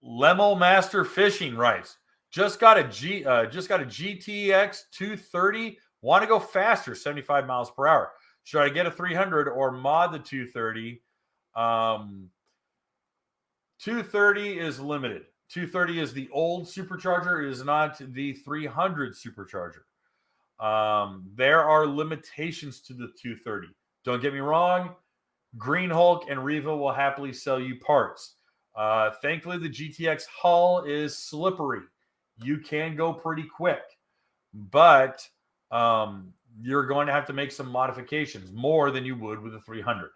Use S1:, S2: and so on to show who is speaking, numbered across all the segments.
S1: Lemo Master Fishing writes, just got a GTX 230. Want to go faster, 75 miles per hour. Should I get a 300 or mod the 230? 230 is limited. 230 is the old supercharger. It is not the 300 supercharger. There are limitations to the 230. Don't get me wrong. Green Hulk and Riva will happily sell you parts. Thankfully, the GTX hull is slippery. You can go pretty quick, but you're going to have to make some modifications, more than you would with a 300.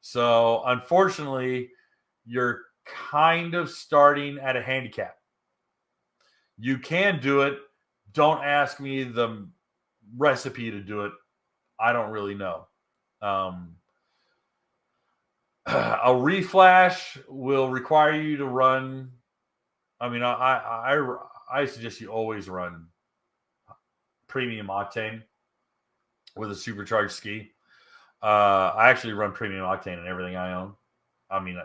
S1: So, unfortunately, you're kind of starting at a handicap. You can do it. Don't ask me the recipe to do it. I don't really know. A reflash will require you to run. I mean, I suggest you always run premium octane with a supercharged ski. I actually run premium octane in everything I own. I mean,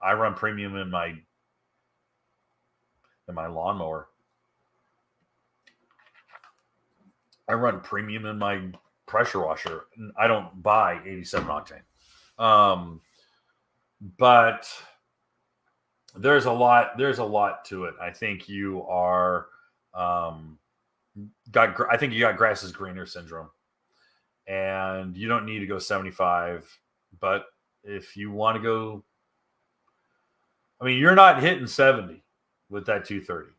S1: I run premium in my lawnmower. I run premium in my pressure washer. I don't buy 87 octane. But there's a lot to it. I think you are I think you got grass is greener syndrome, and you don't need to go 75. But if you want to go, I mean, you're not hitting 70 with that 230.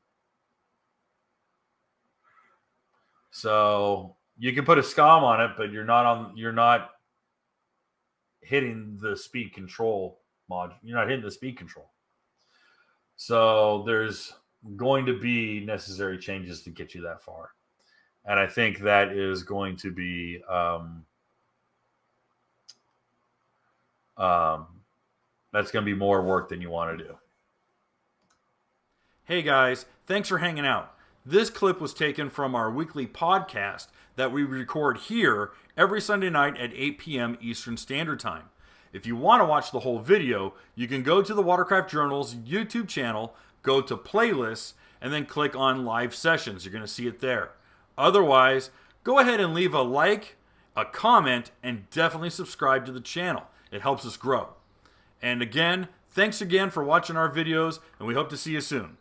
S1: So you can put a scom on it, but you're not hitting the speed control mod. You're not hitting the speed control. So there's going to be necessary changes to get you that far. And I think that is going to be that's going to be more work than you want to do.
S2: Hey guys, thanks for hanging out. This clip was taken from our weekly podcast that we record here every Sunday night at 8 p.m. Eastern Standard Time. If you want to watch the whole video, you can go to the Watercraft Journal's YouTube channel, go to playlists, and then click on live sessions. You're going to see it there. Otherwise, go ahead and leave a like, a comment, and definitely subscribe to the channel. It helps us grow. And again, thanks again for watching our videos, and we hope to see you soon.